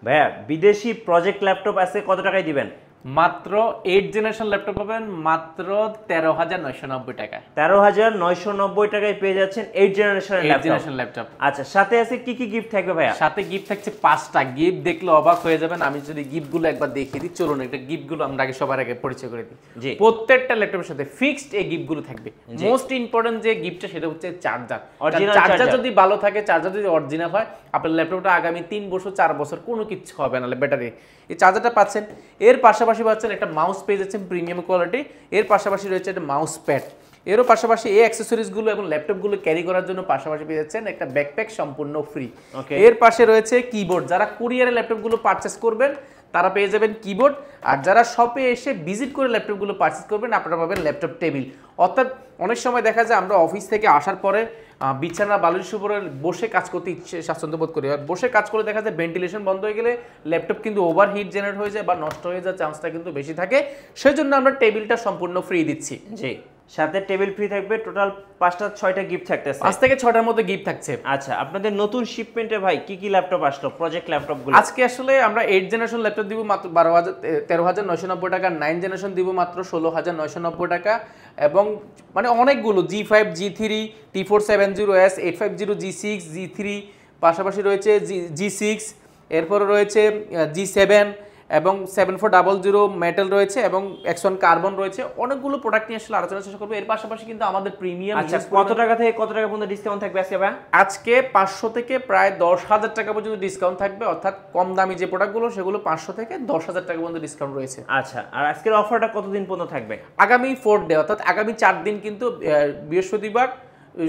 ভাইয়া বিদেশি project laptop আছে কত টাকায় দিবেন? মাত্র 8 জেনারেশন ল্যাপটপ পাবেন মাত্র 13,990 টাকায়। 13,990 টাকায় পেয়ে যাচ্ছেন 8 জেনারেশনের 8 জেনারেশন ল্যাপটপ। আচ্ছা, সাথে আছে কি কি গিফট থাকবে ভাইয়া? সাথে গিফট থাকছে 5টা গিফট, দেখলে অবাক হয়ে যাবেন। আমি যদি গিফটগুলো একবার দেখিয়ে দিই, চলুন একটা গিফটগুলো আমরা আগে সবার আগে পরিচয় করে দিই। জি। প্রত্যেকটা ল্যাপটপের সাথে ফিক্সড এই গিফটগুলো থাকবে। মোস্ট ইম্পর্টেন্ট যে গিফটটা সেটা হচ্ছে চার্জার। অরিজিনাল চার্জার যদি ভালো থাকে, চার্জার যদি অরিজিনাল হয়, আপনার ল্যাপটপটা আগামী 3 বছর 4 বছর কোনো কিছু হবে না ব্যাটারি। এই চার্জারটা পাচ্ছেন, এর পাশাপাশি পাচ্ছেন একটা মাউস পেয়ে যাচ্ছেন প্রিমিয়াম কোয়ালিটি, এর পাশাপাশি রয়েছে একটা মাউস প্যাড, এরও পাশাপাশি এই অ্যাক্সেসরিজগুলো এবং ল্যাপটপগুলো ক্যারি করার জন্য পাশাপাশি পেয়ে যাচ্ছেন একটা ব্যাকপ্যাক সম্পূর্ণ ফ্রি। এর পাশে রয়েছে কিবোর্ড, যারা কুরিয়ারে ল্যাপটপগুলো পারচেস করবেন তারা পেয়ে যাবেন কিবোর্ড, আর যারা শপে এসে ভিজিট করে ল্যাপটপগুলো পারচেস করবেন আপনারা পাবেন ল্যাপটপ টেবিল। অর্থাৎ অনেক সময় দেখা যায় আমরা অফিস থেকে আসার পরে বিছানা বালিশের উপরে বসে কাজ করতে ইচ্ছে স্বাচ্ছন্দ্য বোধ করি, আর বসে কাজ করে দেখা যায় ভেন্টিলেশন বন্ধ হয়ে গেলে ল্যাপটপ কিন্তু ওভারহিট জেনারেট হয়ে যায় বা নষ্ট হয়ে যাওয়ার চান্সটা কিন্তু বেশি থাকে, সেই জন্য আমরা টেবিলটা সম্পূর্ণ ফ্রি দিচ্ছি। জি, সাথে টেবিল ফ্রি থাকবে। টোটাল 5টা 6টা গিফট থাকতেছে, 5 থেকে 6টার মধ্যে গিফট থাকছে। আচ্ছা, আপনাদের নতুন শিপমেন্টে ভাই কি কি ল্যাপটপ আসলো, প্রজেক্ট ল্যাপটপগুলো? আজকে আসলে আমরা 8 জেনারেশন ল্যাপটপ দিব মাত্র 13,990 টাকা, 9 জেনারেশন দিব মাত্র 16,990 টাকা, এবং মানে অনেকগুলো G5, G3, T470S, 850, G6, G3, পাশাপাশি রয়েছে G6, এরপরে রয়েছে G7 এবং 7400 মেটাল রয়েছে এবং X1 কার্বন রয়েছে। অনেকগুলো প্রোডাক্ট নিয়ে আসলে আলোচনা চেষ্টা করবো। এর পাশাপাশি কিন্তু আমাদের প্রিমিয়াম। আচ্ছা, কত টাকা থেকে কত টাকা পর্যন্ত ডিসকাউন্ট থাকবে আজকে ভাই? আজকে 500 থেকে প্রায় 10,000 টাকা পর্যন্ত ডিসকাউন্ট থাকবে, অর্থাৎ কম দামি যে প্রোডাক্টগুলো সেগুলো 500 থেকে 10,000 টাকা পর্যন্ত ডিসকাউন্ট রয়েছে। আচ্ছা, আর আজকের অফারটা কতদিন পর্যন্ত থাকবে? আগামী 4 ডে, অর্থাৎ আগামী 4 দিন, কিন্তু বৃহস্পতিবার,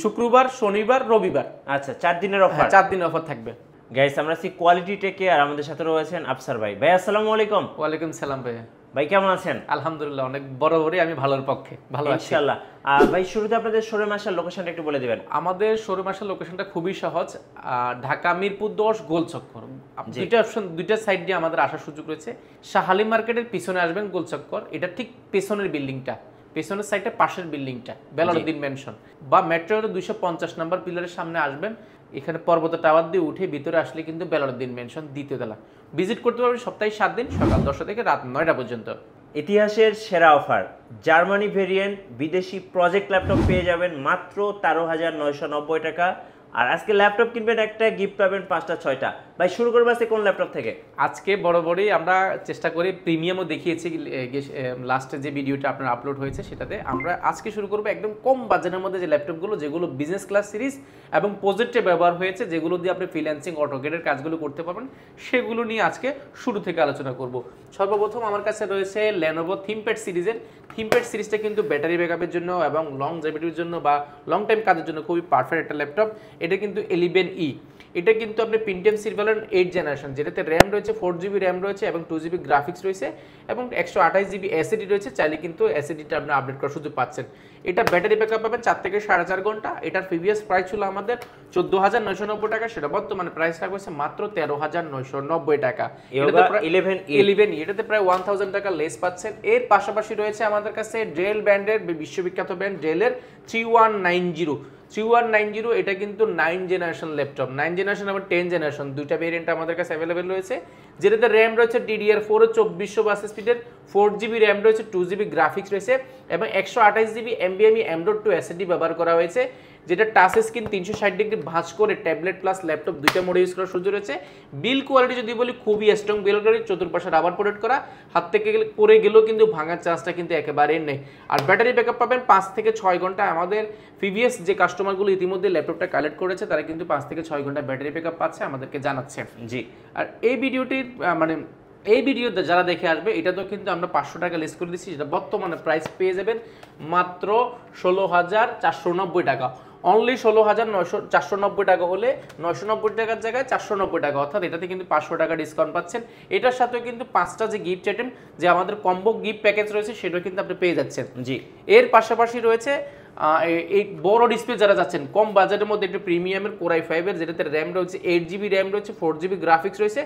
শুক্রবার, শনিবার, রবিবার। আচ্ছা, 4 দিনের অফার। 4 দিনের অফার থাকবে। গাইস, আমরা আছি কোয়ালিটি টেকে, আর আমাদের সাথে রয়েছেন আফসার ভাই। ভাই আসসালামু আলাইকুম। ওয়ালাইকুম সালাম ভাই। ভাই কেমন আছেন? আলহামদুলিল্লাহ, অনেক বরাবরই আমি ভালোর পক্ষে, ভালো আছি ইনশাআল্লাহ। ভাই শুরুতে আপনাদের শোরুম আসার লোকেশনটা একটু বলে দিবেন। আমাদের শোরুম আসার লোকেশনটা খুবই সহজ, ঢাকা মিরপুর 10 গোল চক্কর। দুইটা সাইড দিয়ে আমাদের আসার সুযোগ রয়েছে। শাহালি মার্কেটের পিছনে আসবেন গোল চক্কর, এটা ঠিক পেছনের বিল্ডিংটা, পেছনের সাইডে পাশের বিল্ডিংটা বেলালউদ্দিন মেনশন, বা মেট্রোর 250 নম্বর পিলারের সামনে আসবেন, এখানে পর্বত টাওয়ার দিয়ে উঠে ভিতরে আসলে কিন্তু বেলালউদ্দিন মেনশন দ্বিতীয় তলা। ভিজিট করতে পারবেন সপ্তাহে 7 দিন, সকাল 10টা থেকে রাত 9টা পর্যন্ত। ইতিহাসের সেরা অফার, জার্মানি ভেরিয়েন্ট বিদেশি প্রজেক্ট ল্যাপটপ পেয়ে যাবেন মাত্র 13,990 টাকা। আর আজকে ল্যাপটপ কিনবেন একটা, গিফট পাবেন 5টা 6টা। ভাই শুরু করবো আজকে কোন ল্যাপটপ থেকে? আজকে বরাবরই আমরা চেষ্টা করি, প্রিমিয়ামও দেখিয়েছি লাস্টে যে ভিডিওটা আপনার আপলোড হয়েছে সেটাতে। আমরা আজকে শুরু করবো একদম কম বাজেটের মধ্যে যে ল্যাপটপগুলো, যেগুলো বিজনেস ক্লাস সিরিজ এবং প্রজেক্টে ব্যবহার হয়েছে, যেগুলো দিয়ে আপনি ফ্রিল্যান্সিং, অটোকেডের কাজগুলো করতে পারবেন, সেগুলো নিয়ে আজকে শুরু থেকে আলোচনা করব। সর্বপ্রথম আমার কাছে রয়েছে লেনোভো থিংকপ্যাড সিরিজের। থিংকপ্যাড সিরিজটা কিন্তু ব্যাটারি ব্যাকআপের জন্য এবং লং জেভিটির জন্য বা লং টাইম কাজের জন্য খুবই পারফেক্ট একটা ল্যাপটপ। এটা কিন্তু 11E, এটা কিন্তু আপনি পেন্টিয়াম সিলভার 8 জেনারেশন, যেটাতে র্যাম রয়েছে 4GB র্যাম রয়েছে এবং 2GB গ্রাফিক্স রয়েছে এবং 128GB এসএসডি রয়েছে। চাইলে কিন্তু এসএসডিটা আপনি আপডেট করার সুযোগ পাচ্ছেন। এটা ব্যাটারি ব্যাকআপ পাবেন 4 থেকে 4.5 ঘন্টা। এটার প্রিভিয়াস প্রাইস ছিল আমাদের 14,990 টাকা, সেটা বর্তমানে প্রাইস রাখছে মাত্র 13,990 টাকা। এটাতে প্রায় 1000 টাকা লেস পাচ্ছেন। এর পাশাপাশি রয়েছে আমাদের কাছে ডেল ব্র্যান্ডের, বিশ্ববিখ্যাত ব্র্যান্ড ডেলের 3190। এটা কিন্তু 9 জেনারেশন ল্যাপটপ, 9 জেনারেশন আবার 10 জেনারেশন, দুইটা ভেরিয়েন্ট আমাদের কাছে অ্যাভেলেবেল রয়েছে। যেটাতে র্যাম রয়েছে DDR4 2400 বাস স্পিডের, 4GB র্যাম রয়েছে, 2GB গ্রাফিক্স রয়েছে এবং 128GB NVMe M.2 SSD ব্যবহার করা হয়েছে। যেটা টাচ স্ক্রিন 360 ডিগ্রি ভাঁজ করে ট্যাবলেট প্লাস ল্যাপটপ দুইটা মোডে ইউজ করার সুযোগ রয়েছে। বিল কোয়ালিটি যদি বলি খুবই স্ট্রং বিল কোয়ালিটি, চতুর্পাশে রাবার প্রোটেক্ট করা, হাত থেকে পড়ে গেলেও কিন্তু ভাঙার চান্সটা কিন্তু একেবারেই নেই। আর ব্যাটারি ব্যাকআপ পাবেন 5 থেকে 6 ঘন্টা। আমাদের প্রিভিয়াস যে কাস্টমারগুলো ইতিমধ্যে ল্যাপটপটা কালেক্ট করেছে তারা কিন্তু 5 থেকে 6 ঘন্টা ব্যাটারি ব্যাকআপ পাচ্ছে, আমাদেরকে জানাচ্ছে। জি, আর এই ভিডিওটির এই ভিডিওতে যারা দেখে আসবে, এটা তো কিন্তু আমরা 500 টাকা লেস করে দিচ্ছি, যেটা বর্তমানে প্রাইস পেয়ে যাবেন মাত্র 16,490 টাকা। অনলি 16,490 টাকা হলে 990 টাকার জায়গায় 490 টাকা, অর্থাৎ এটাতে কিন্তু 500 টাকা ডিসকাউন্ট পাচ্ছেন। এটার সাথেও কিন্তু 5টা যে গিফট আইটেম, যে আমাদের কম্বো গিফট প্যাকেজ রয়েছে, সেটাও কিন্তু আপনি পেয়ে যাচ্ছেন। জি, এর পাশাপাশি রয়েছে এই বড় ডিসপ্লে যারা যাচ্ছেন কম বাজেটের মধ্যে, একটু প্রিমিয়ামের Core i5 এর, যেটাতে র্যাম রয়েছে 8GB র্যাম রয়েছে, 4GB গ্রাফিক্স রয়েছে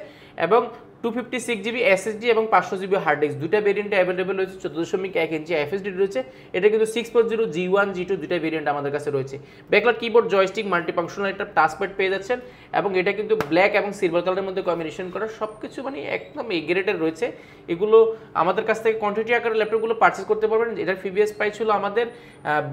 এবং 256GB SSD এবং 500GB হার্ড ডিস্ক দুইটা ভেরিয়েন্টে অ্যাভেলেবল রয়েছে। 14.1 ইঞ্চি FSD রয়েছে, এটা কিন্তু 6.0 G1 G2 দুইটা ভেরিয়েন্ট আমাদের কাছে রয়েছে। ব্যাকলাইট কিবোর্ড, জয়স্টিক, মাল্টিফাংশনাল একটা টাচপ্যাড পেয়ে যাচ্ছেন এবং এটা কিন্তু ব্ল্যাক এবং সিলভার কালারের মধ্যে কম্বিনেশন করা, সবকিছু মানে একদম এ গ্রেডের রয়েছে। এগুলো আমাদের কাছ থেকে কোয়ান্টিটি আকারে ল্যাপটপগুলো পারচেজ করতে পারবেন। এটার প্রিভিয়াস প্রাইস ছিল আমাদের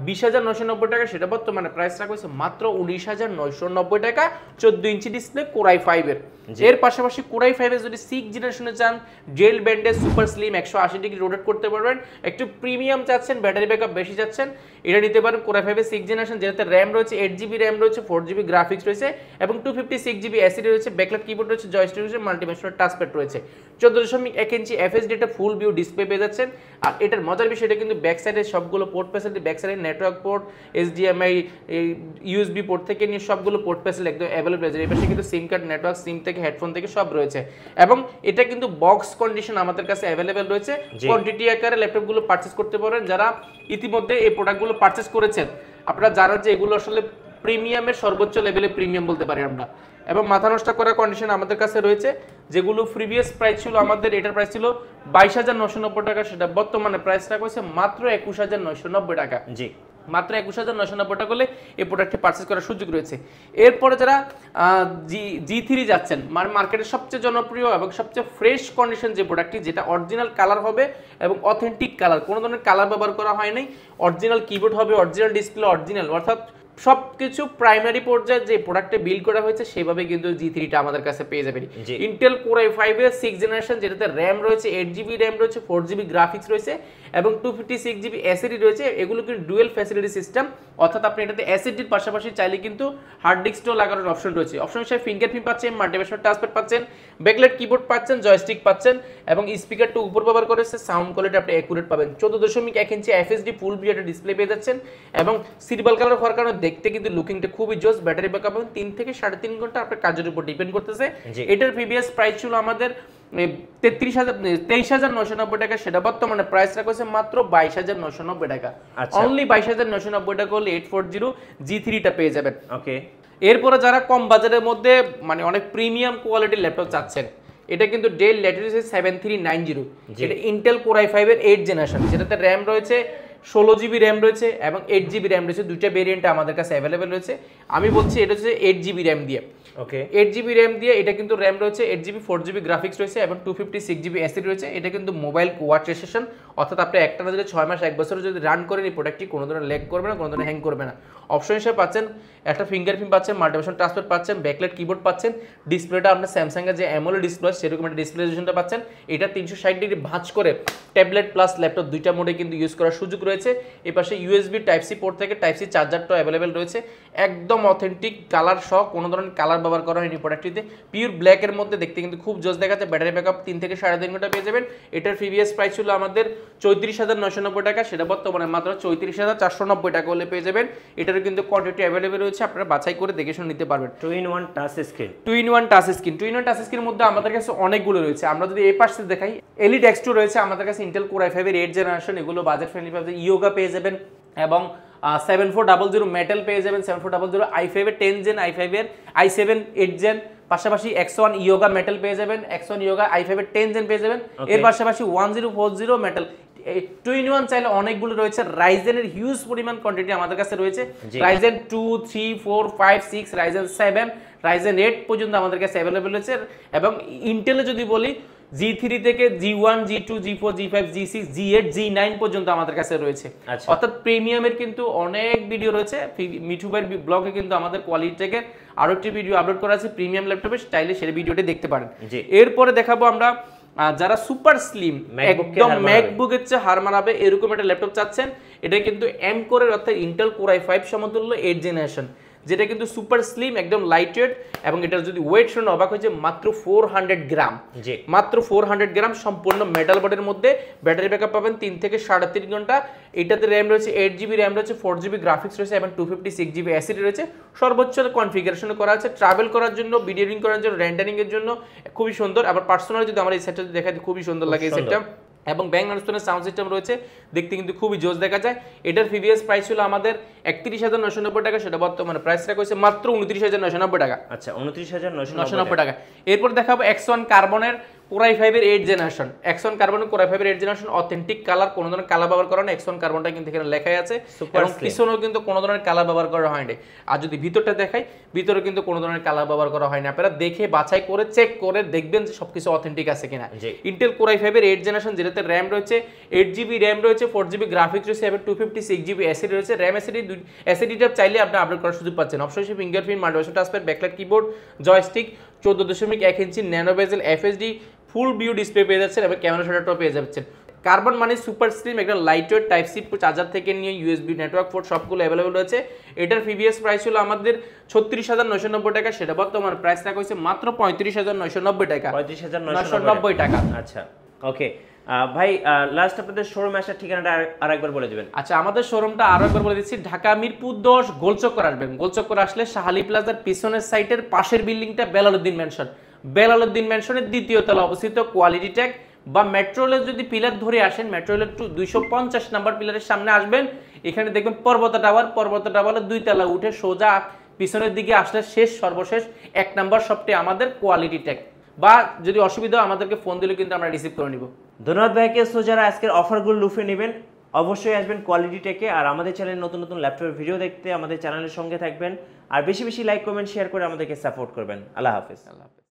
20,990 টাকা, সেটা বর্তমানে প্রাইস রাখা হয়েছে মাত্র 19,990 টাকা। 14 ইঞ্চি ডিসপ্লে, কোরাই 5 এর। এর পাশাপাশি কোরাই 5 এর যদি 6 জেনারেশনে চান, gel bandage super slim 180 degree rotate করতে পারবেন, একটু প্রিমিয়াম চাচ্ছেন, ব্যাটারি ব্যাকআপ বেশি চাচ্ছেন, এটা নিতে পারেন কোরাই 5 এর 6 জেনারেশন, যেটাতে র্যাম রয়েছে 8GB র্যাম রয়েছে, 4GB গ্রাফিক্স রয়েছে এবং 256GB এসএসডি রয়েছে, ব্যাকলাইট কিবোর্ড রয়েছে, জয়স্টিক রয়েছে, মাল্টিফাংশনাল টাচপ্যাড রয়েছে। 14.1 ইঞ্চি FSD একটা ফুল ভিউ ডিসপ্লে পেয়ে যাচ্ছেন। আর এটার মজার বিষয়, এটা কিন্তু ব্যাক সাইডে সবগুলো পোর্ট ফ্যাসিলিটি, ব্যাক সাইডে network port, HDMI, USB port থেকে নিয়ে সবগুলো পোর্ট ফ্যাসিলিটি একদম অ্যাভেলেবল রয়েছে। এই পাশে কিন্তু সিম কার্ড, নেটওয়ার্ক, সিম থেকে হেডফোন থেকে সব রয়েছে এবং এটা কিন্তু বক্স কন্ডিশন আমাদের কাছে অ্যাভেলেবল রয়েছে। কোয়ান্টিটি আকারে ল্যাপটপগুলো পারচেজ করতে পারেন। যারা ইতিমধ্যে এই প্রোডাক্টগুলো পারচেজ করেছেন, আপনারা জানেন যে এগুলো আসলে প্রিমিয়ামের সর্বোচ্চ লেভেলে প্রিমিয়াম বলতে পারি আমরা। এবং মাথা নষ্ট করার কন্ডিশন আমাদের কাছে রয়েছে। যেগুলো প্রিভিয়াস প্রাইস ছিল আমাদের, এটার প্রাইস ছিল 22,990 টাকা, সেটা বর্তমানে প্রাইস রাখা হয়েছে মাত্র 21,990 টাকা। জি, মাত্র 21,990 টাকা হলে এই প্রোডাক্টটি পারচেজ করার সুযোগ রয়েছে। এরপরে যারা G3 যাচ্ছেন, মার্কেটের সবচেয়ে জনপ্রিয় এবং সবচেয়ে ফ্রেশ কন্ডিশন যে প্রোডাক্টটি, যেটা অরিজিনাল কালার হবে এবং অথেন্টিক কালার, কোনো ধরনের কালার ব্যবহার করা হয় নাই, অরিজিনাল কিবোর্ড হবে, অরিজিনাল ডিসপ্লে অরিজিনাল, অর্থাৎ সবকিছু প্রাইমারি পর্যায়ে যে প্রোডাক্টে বিল্ড করা হয়েছে সেভাবে কিন্তু G3টা আমাদের কাছে পেয়ে যাবেন। ইন্টেল কোরাই 5 এর 6 জেনারেশন, যেটাতে র্যাম রয়েছে 8GB র্যাম রয়েছে, 4GB গ্রাফিক্স রয়েছে এবং 256GB এসএসডি রয়েছে। এগুলো কিন্তু ডুয়েল ফ্যাসিলিটি সিস্টেম, অর্থাৎ আপনি এটাতে এসএসডির পাশাপাশি চাইলে কিন্তু হার্ড ডিস্কটাও লাগানোর অপশন রয়েছে। অপশন হিসেবে ফিঙ্গারপ্রিন্ট পাচ্ছেন, মাল্টিফাংশনাল টাচপ্যাড পাচ্ছেন, ব্যাকলাইট কিবোর্ড পাচ্ছেন, জয়স্টিক পাচ্ছেন এবং স্পিকারটা উপর ব্যবহার করেছে, সাউন্ড কোয়ালিটি আপনি অ্যাকুরেট পাবেন। 14.1 ইঞ্চি FSD ফুল ভিউ একটা ডিসপ্লে পেয়ে যাচ্ছেন এবং সিলভার কালার হওয়ার কারণে দেখতে কিন্তু লুকিংটা খুবই জোস। ব্যাটারি ব্যাকআপ 3 থেকে 3.5 ঘন্টা আপনার কাজের উপর ডিপেন্ড করতেছে। এটার প্রিভিয়াস প্রাইস ছিল আমাদের 23,990 টাকা, সেটা বর্তমানে প্রাইস রাখা হয়েছে মাত্র 22,990 টাকা। অনলি 22,990 টাকা হলে 840 G3টা পেয়ে যাবেন। ওকে। এরপরে যারা কম বাজারের মধ্যে মানে অনেক প্রিমিয়াম কোয়ালিটির ল্যাপটপ চাচ্ছেন, এটা কিন্তু ডেল ল্যাটিটিউড 7390, এটা ইন্টেল কোরাই 5 এর 8 জেনারেশন, যেটাতে র্যাম রয়েছে 16GB র্যাম রয়েছে এবং 8GB র্যাম রয়েছে। দুইটা ভেরিয়েন্ট আমাদের কাছে অ্যাভেলেবেল রয়েছে। আমি বলছি এটা হচ্ছে 8GB র্যাম দিয়ে। ওকে, 8GB র্যাম দিয়ে, এটা কিন্তু র্যাম রয়েছে 8GB, 4GB গ্রাফিক্স রয়েছে এবং 256GB এসএসডি রয়েছে। এটা কিন্তু মোবাইল কোয়াড রেজিস্ট্রেশন, অর্থাৎ আপনি একটা না যদি 6 মাস 1 বছর যদি রান করেন, এই প্রোডাক্টটি কোনো ধরনের ল্যাগ করবে না, কোনো ধরনের হ্যাং করবে না। অপশন হিসেবে পাচ্ছেন একটা ফিঙ্গারপ্রিন্ট পাচ্ছেন, মাল্টিফাংশনাল টাচপ্যাড পাচ্ছেন, ব্যাকলাইট কিবোর্ড পাচ্ছেন, ডিসপ্লেটা আপনার স্যামসাং এর যে অ্যামোলেড ডিসপ্লে সেরকম একটা ডিসপ্লে রেজোলিউশনটা পাচ্ছেন। এটা 360 ডিগ্রি ভাঁজ করে ট্যাবলেট প্লাস ল্যাপটপ দুইটা মোডে কিন্তু ইউজ করার সুযোগ রয়েছে। এই পাশে USB টাইপ সি পোর্ট থেকে টাইপ সি চার্জারটাও অ্যাভেলেবেল রয়েছে। একদম অথেন্টিক কালার সহ, কোনো ধরনের কালার ব্যবহার করা হয়নি প্রোডাক্টটিতে। পিওর ব্ল্যাক এর মধ্যে দেখতে কিন্তু খুব জোস দেখাচ্ছে। ব্যাটারি ব্যাকআপ 3 থেকে 3.5 ঘন্টা পেয়ে যাবেন। এটার প্রিভিয়াস প্রাইস ছিল আমাদের 34,990 টাকা, সেটা বর্তমানে মাত্র 34,490 টাকা হলে পেয়ে যাবেন। এটারও কিন্তু কোয়ান্টিটি অ্যাভেলেবল রয়েছে, আপনারা বাছাই করে দেখে শুনে নিতে পারবেন। 2-in-1 touch screen, 2-in-1 touch screen, 2-in-1 touch স্ক্রিনের মধ্যে আমাদের কাছে অনেকগুলো রয়েছে। আমরা যদি এই পাশে দেখাই, এলিট X2 রয়েছে আমাদের কাছে, ইন্টেল কোরাই 5 এর 8 জেনারেশন, এগুলো বাজেট ফ্রেন্ডলি পাবে। ইয়োগা পেয়ে যাবেন এবং 7400 মেটাল পেয়ে যাবেন, 7400 i5 এর 10 জেন, i5 এর i7 8 জেন, পাশাপাশি X1 ইয়োগা মেটাল পেয়ে যাবেন, X1 ইয়োগা i5 এর 10 জেন পেয়ে যাবেন। এর পাশাপাশি 1040 মেটাল। 2-in-1 চাইলে অনেকগুলো রয়েছে। রাইজেনের হিউজ পরিমাণ কোয়ান্টিটি আমাদের কাছে রয়েছে। রাইজেন 2, 3, 4, 5, 6, রাইজেন 7, রাইজেন 8 পর্যন্ত আমাদের কাছে অ্যাভেলেবল রয়েছে। এবং ইন্টেলে যদি বলি, G3 থেকে G1, G2, G4, G5, G6, G8, G9 পর্যন্ত আমাদের কাছে রয়েছে। অর্থাৎ প্রিমিয়ামের কিন্তু অনেক ভিডিও রয়েছে। মিঠুবের ব্লগে কিন্তু আমাদের কোয়ালিটি থেকে আরো একটি ভিডিও আপলোড করা আছে প্রিমিয়াম ল্যাপটপে, চাইলে সেই ভিডিওটি দেখতে পারেন। এরপরে দেখাবো আমরা যারা সুপার স্লিম, একদম ম্যাকবুকের চেয়ে হার মানাবে এরকম একটা ল্যাপটপ চাচ্ছেন। এটা কিন্তু এম কোরের অর্থাৎ ইন্টেল কোরাই 5 সমতুল্য 8 জেনারেশন, যেটা কিন্তু সুপার স্লিম, একদম লাইট ওয়েট এবং এটার যদি ওয়েট শুনে অবাক হয়েছে মাত্র 400 গ্রাম, মাত্র 400 গ্রাম, সম্পূর্ণ মেটাল বডির মধ্যে। ব্যাটারি ব্যাকআপ পাবেন 3 থেকে 3.5 ঘন্টা। এটাতে র্যাম রয়েছে 8GB র্যাম রয়েছে, 4GB গ্রাফিক্স রয়েছে এবং 256GB এসএসডি রয়েছে। সর্বোচ্চ কনফিগারেশন করা আছে ট্রাভেল করার জন্য, ভিডিও এডিটিং করার জন্য, রেন্ডারিং এর জন্য খুবই সুন্দর। আবার পার্সোনালি যদি আমরা এই সেটটা দেখাই, খুবই সুন্দর লাগে এই সেটটা। এবং ব্যাং অ্যান্ড সাউন্ড সিস্টেম রয়েছে, দেখতে কিন্তু খুবই জোস দেখা যায়। এটার প্রিভিয়াস প্রাইস ছিল আমাদের 31,990 টাকা, সেটা বর্তমানে প্রাইস রাখা হয়েছে মাত্র 29,990 টাকা। আচ্ছা, 29,990 টাকা। এরপর দেখাবো X1 কার্বনের কোরাই 5 এর 8 জেনারেশন এক্সন কার্বন কোরাই 5 এর 8 জেনারেশন অথেন্টিক কালার, কোনো ধরনের কালার ব্যবহার করা না, এক্সন কার্বনটা কিন্তু এখানে লেখাই আছে এবং পিছনেও কিন্তু কোনো ধরনের কালার ব্যবহার করা হয়নি। আর যদি ভিতরটা দেখাই, ভিতরে কিন্তু কোনো ধরনের কালার ব্যবহার করা হয়নি। আপনারা দেখে বাছাই করে চেক করে দেখবেন যে সবকিছু অথেন্টিক আছে কিনা। ইন্টেল কোরাই 5 এর 8 জেনারেশন, যেটাতে র্যাম রয়েছে 8GB র্যাম রয়েছে, 4GB গ্রাফিক্স রয়েছে এবং 256GB এসএসডি রয়েছে। র্যাম এসএসডিটা চাইলে আপনি আপডেট করার সুযোগ পাচ্ছেন। Option fingerprint, multiversion touchpad, backlight keyboard, joystick, 14.1 inch nano bezel FSD full view display পেয়ে যাচ্ছেন এবং ক্যামেরা শাটারটাও পেয়ে যাচ্ছেন। কার্বন মানে সুপার স্লিম একটা lightweight, type C charger থেকে নিয়ে ইউএসবি নেটওয়ার্ক পোর্ট সবগুলো অ্যাভেলেবল রয়েছে। এটার প্রিভিয়াস প্রাইস ছিল আমাদের 36,990 টাকা, সেটা বর্তমান প্রাইস রাখা হয়েছে মাত্র 35,990 টাকা। 35,990 টাকা। আচ্ছা ওকে ভাই, লাস্ট আপনাদের শোরুম আসার ঠিকানাটা আরেকবার বলে দিবেন। আচ্ছা, আমাদের শোরুমটা আরো একবার বলে দিচ্ছি, ঢাকা মিরপুর 10 গোলচক্কর আসবেন। গোলচক্কর আসলে শাহালি প্লাজার পিছনের সাইটের পাশের বিল্ডিংটা বেলালউদ্দিন ম্যানশন, বেলালউদ্দিন ম্যানশনের দ্বিতীয় তলা অবস্থিত। কোয়ালিটি ট্যাগ বা মেট্রো রেলের যদি পিলার ধরে আসেন, মেট্রো রেলের 250 নাম্বার পিলারের সামনে আসবেন, এখানে দেখবেন পর্বতা টাওয়ার, পর্বতা টাওয়ারের 2 তলা উঠে সোজা পিছনের দিকে আসলে সর্বশেষ 1 নাম্বার শপটি আমাদের কোয়ালিটি ট্যাগ। বা যদি অসুবিধা হয় আমাদেরকে ফোন দিলে কিন্তু আমরা রিসিভ করে নিব। ধন্যবাদ ভাইকে। সো যারা আজকের অফারগুলো লুফে নেবেন অবশ্যই আসবেন কোয়ালিটি টেকে, আর আমাদের চ্যানেলে নতুন নতুন ল্যাপটপের ভিডিও দেখতে আমাদের চ্যানেলের সঙ্গে থাকবেন, আর বেশি বেশি লাইক কমেন্ট শেয়ার করে আমাদেরকে সাপোর্ট করবেন। আল্লাহ হাফেজ।